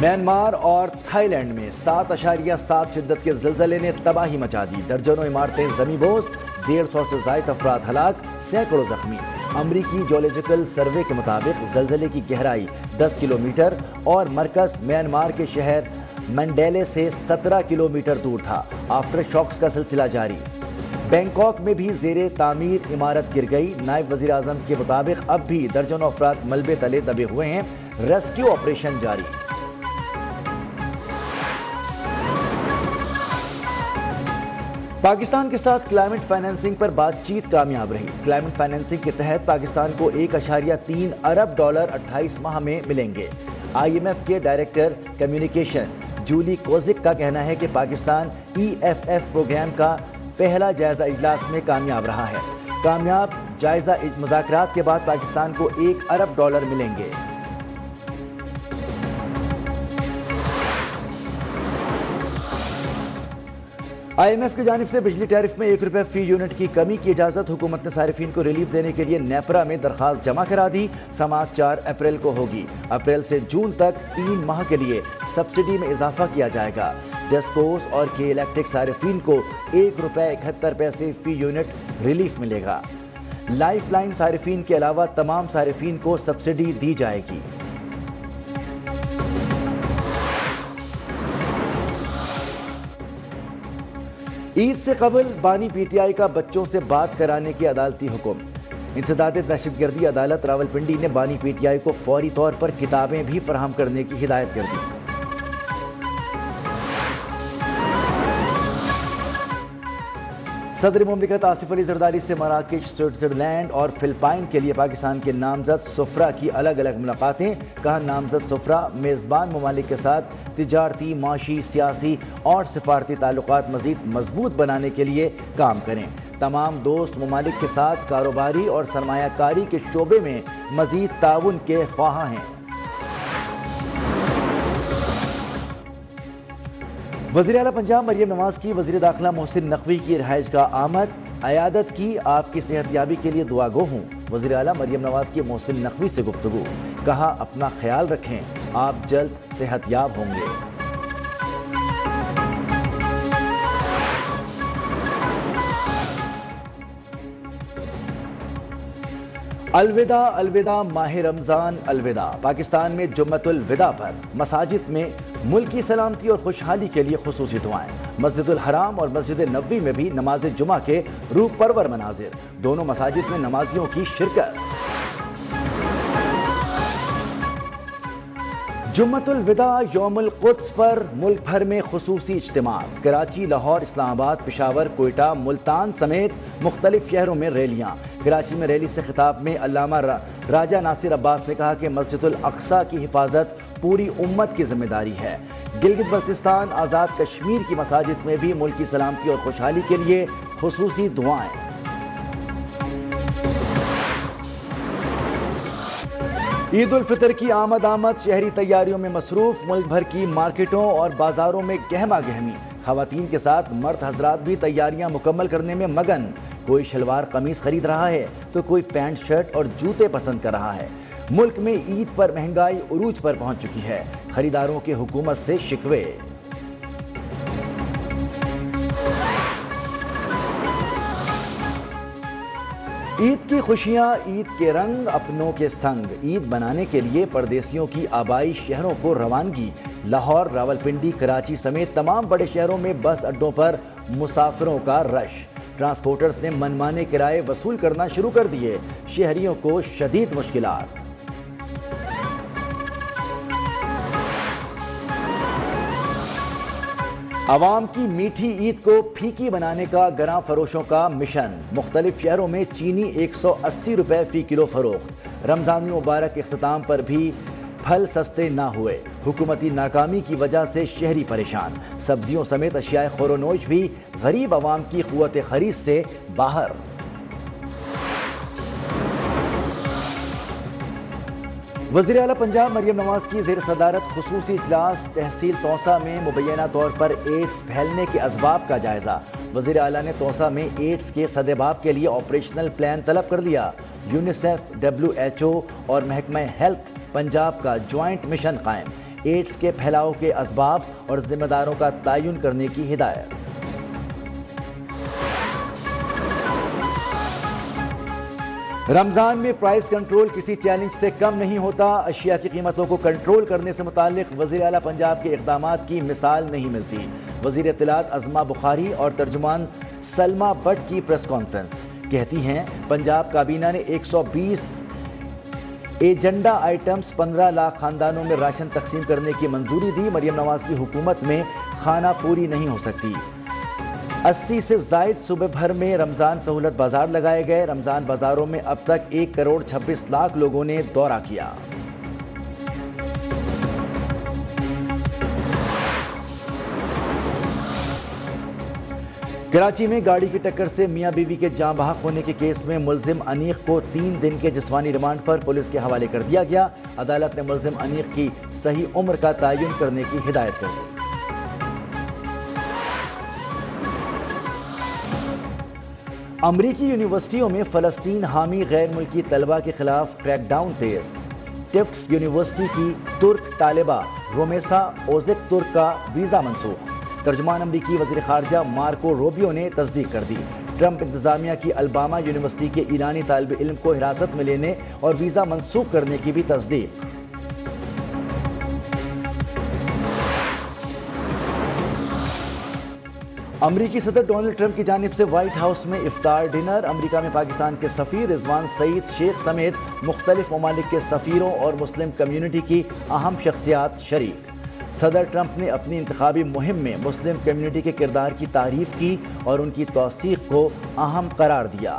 Myanmar اور Thai land میں 7.7 شدت کے زلزلے نے تباہی مچا دی، درجنوں عمارتیں زمیں بوس، 150 سے زائد افراد ہلاک، سینکڑوں زخمی۔ امریکی جیولوجیکل سروے کے مطابق زلزلے کی گہرائی 10 کلومیٹر اور مرکز میانمار کے شہر منڈیلے سے 17 کلومیٹر دور تھا۔ آفٹر شاکس کا سلسلہ جاری۔ بینکاک میں بھی زیر تعمیر عمارت گر گئی۔ نائب وزیر اعظم کے مطابق اب بھی درجنوں افراد ملبے تلے دبے ہوئے ہیں، ریسکیو آپریشن جاری۔ پاکستان کے ساتھ کلائمیٹ فائنینسنگ پر بات چیت کامیاب رہی۔ کلائمیٹ فائنینسنگ کے تحت پاکستان کو $1.3 ارب 28 ماہ میں ملیں گے۔ IMF کے ڈائریکٹر کمیونیکیشن جولی کوزک کا کہنا ہے کہ پاکستان EFF پروگرام کا پہلا جائزہ اجلاس میں کامیاب رہا ہے۔ کامیاب جائزہ مذاکرات کے بعد پاکستان کو $1 ارب ملیں گے۔ IMF کی جانب سے بجلی ٹیرف میں $1 فی یونٹ کی کمی کی اجازت۔ حکومت نے صارفین کو ریلیف دینے کے لیے نیپرا میں درخواست جمع کرا دی۔ سماعت 4 اپریل کو ہوگی۔ اپریل سے جون تک 3 ماہ کے لیے سبسڈی میں اضافہ کیا جائے گا۔ ڈسکوز اور کے الیکٹرک صارفین کو $1.71 فی یونٹ ریلیف ملے گا۔ لائف لائن صارفین کے علاوہ تمام صارفین کو سبسڈی دی جائے گی۔ عید سے قبل بانی PTI کا بچوں سے بات کرانے کی عدالتی حکم۔ انسداد دہشت گردی عدالت راولپنڈی نے بانی PTI کو فوری طور پر کتابیں بھی فراہم کرنے کی ہدایت کر دی۔ صدر مملکت آصف علی زرداری سے مراکش، سوئٹزرلینڈ اور فلپائن کے لیے پاکستان کے نامزد سفراء کی الگ الگ ملاقاتیں۔ کہا نامزد سفراء میزبان ممالک کے ساتھ تجارتی، معاشی، سیاسی اور سفارتی تعلقات مزید مضبوط بنانے کے لیے کام کریں۔ تمام دوست ممالک کے ساتھ کاروباری اور سرمایہ کاری کے شعبے میں مزید تعاون کے خواہاں ہیں۔ وزیر اعلیٰ پنجاب مریم نواز کی وزیر داخلہ محسن نقوی کی رہائش گاہ آمد۔ عیادت کی، آپ کی صحت یابی کے لیے دعا گو ہوں۔ وزیر اعلیٰ مریم نواز کی محسن نقوی سے گفتگو۔ کہا اپنا خیال رکھیں، آپ جلد صحت یاب ہوں گے۔ الوداع الوداع ماہ رمضان الوداع۔ پاکستان میں جمعۃ الوداع پر مساجد میں ملکی سلامتی اور خوشحالی کے لیے خصوصی دعائیں۔ مسجد الحرام اور مسجد نبوی میں بھی نماز جمعہ کے روح پرور مناظر، دونوں مساجد میں نمازیوں کی شرکت۔ جمعۃ الوداع یوم القدس پر ملک بھر میں خصوصی اجتماعات۔ کراچی، لاہور، اسلام آباد، پشاور، کوئٹہ، ملتان سمیت مختلف شہروں میں ریلیاں۔ کراچی میں ریلی سے خطاب میں علامہ راجہ ناصر عباس نے کہا کہ مسجد الاقصی کی حفاظت پوری امت کی ذمہ داری ہے۔ گلگت بلتستان، آزاد کشمیر کی مساجد میں بھی ملک کی سلامتی اور خوشحالی کے لیے خصوصی دعائیں۔ عید الفطر کی آمد شہری تیاریوں میں مصروف۔ ملک بھر کی مارکیٹوں اور بازاروں میں گہما گہمی۔ خواتین کے ساتھ مرد حضرات بھی تیاریاں مکمل کرنے میں مگن۔ کوئی شلوار قمیص خرید رہا ہے تو کوئی پینٹ شرٹ اور جوتے پسند کر رہا ہے۔ ملک میں عید پر مہنگائی عروج پر پہنچ چکی ہے، خریداروں کے حکومت سے شکوے۔ عید کی خوشیاں، عید کے رنگ اپنوں کے سنگ۔ عید منانے کے لیے پردیسیوں کی آبائی شہروں کو روانگی۔ لاہور، راولپنڈی، کراچی سمیت تمام بڑے شہروں میں بس اڈوں پر مسافروں کا رش۔ ٹرانسپورٹرز نے منمانے کرائے وصول کرنا شروع کر دیے، شہریوں کو شدید مشکلات۔ عوام کی میٹھی عید کو پھیکی بنانے کا گراں فروشوں کا مشن۔ مختلف شہروں میں چینی $180 فی کلو فروخت۔ رمضان مبارک اختتام پر بھی پھل سستے نہ ہوئے، حکومتی ناکامی کی وجہ سے شہری پریشان۔ سبزیوں سمیت اشیاء خورونوش بھی غریب عوام کی قوت خرید سے باہر۔ وزیر اعلیٰ پنجاب مریم نواز کی زیر صدارت خصوصی اجلاس۔ تحصیل توسا میں مبینہ طور پر ایڈز پھیلنے کے اسباب کا جائزہ۔ وزیر اعلیٰ نے توسا میں ایڈز کے سدباب کے لیے آپریشنل پلان طلب کر لیا۔ یونیسیف، WHO اور محکمہ ہیلتھ پنجاب کا جوائنٹ مشن قائم۔ ایڈز کے پھیلاؤ کے اسباب اور ذمہ داروں کا تعین کرنے کی ہدایت۔ رمضان میں پرائس کنٹرول کسی چیلنج سے کم نہیں ہوتا۔ اشیاء کی قیمتوں کو کنٹرول کرنے سے متعلق وزیر اعلیٰ پنجاب کے اقدامات کی مثال نہیں ملتی۔ وزیر اطلاعات عظمہ بخاری اور ترجمان سلمہ بٹ کی پریس کانفرنس، کہتی ہیں پنجاب کابینہ نے 120 ایجنڈا آئٹمز 15 لاکھ خاندانوں میں راشن تقسیم کرنے کی منظوری دی۔ مریم نواز کی حکومت میں کھانا پوری نہیں ہو سکتی۔ 80 سے زائد صوبے بھر میں رمضان سہولت بازار لگائے گئے۔ رمضان بازاروں میں اب تک 1 کروڑ 26 لاکھ لوگوں نے دورہ کیا۔ کراچی میں گاڑی کی ٹکر سے میاں بیوی کے جاں بحق ہونے کے کیس میں ملزم انیق کو 3 دن کے جسمانی ریمانڈ پر پولیس کے حوالے کر دیا گیا۔ عدالت نے ملزم انیق کی صحیح عمر کا تعین کرنے کی ہدایت کر دی۔ امریکی یونیورسٹیوں میں فلسطین حامی غیر ملکی طلبہ کے خلاف کریک ڈاؤن تیز۔ ٹفٹس یونیورسٹی کی ترک طالبہ رومیسا اوزک ترک کا ویزا منسوخ۔ ترجمان امریکی وزیر خارجہ مارکو روبیو نے تصدیق کر دی۔ ٹرمپ انتظامیہ کی الباما یونیورسٹی کے ایرانی طالب علم کو حراست میں لینے اور ویزا منسوخ کرنے کی بھی تصدیق۔ امریکی صدر ڈونلڈ ٹرمپ کی جانب سے وائٹ ہاؤس میں افطار ڈنر۔ امریکہ میں پاکستان کے سفیر رضوان سعید شیخ سمیت مختلف ممالک کے سفیروں اور مسلم کمیونٹی کی اہم شخصیات شریک۔ صدر ٹرمپ نے اپنی انتخابی مہم میں مسلم کمیونٹی کے کردار کی تعریف کی اور ان کی توثیق کو اہم قرار دیا۔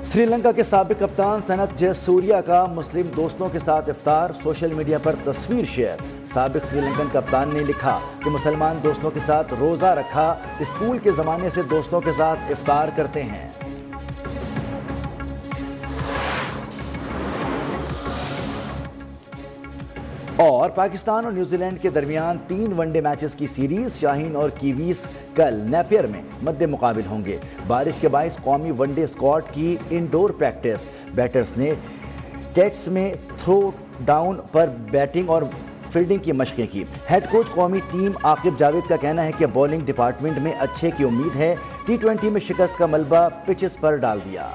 سری لنکا کے سابق کپتان سنت جے سوریا کا مسلم دوستوں کے ساتھ افطار، سوشل میڈیا پر تصویر شیئر۔ سابق سری لنکن کپتان نے لکھا کہ مسلمان دوستوں کے ساتھ روزہ رکھا، اسکول کے زمانے سے دوستوں کے ساتھ افطار کرتے ہیں۔ اور پاکستان اور نیوزی لینڈ کے درمیان 3 ون ڈے میچز کی سیریز، شاہین اور کیویز کل نیپیئر میں مد مقابل ہوں گے۔ بارش کے باعث قومی ون ڈے اسکواڈ کی انڈور پریکٹس، بیٹرز نے ٹیٹس میں تھرو ڈاؤن پر بیٹنگ اور فیلڈنگ کی مشقیں کی۔ ہیڈ کوچ قومی ٹیم عاقب جاوید کا کہنا ہے کہ بولنگ ڈپارٹمنٹ میں اچھے کی امید ہے۔ T20 میں شکست کا ملبہ پچز پر ڈال دیا۔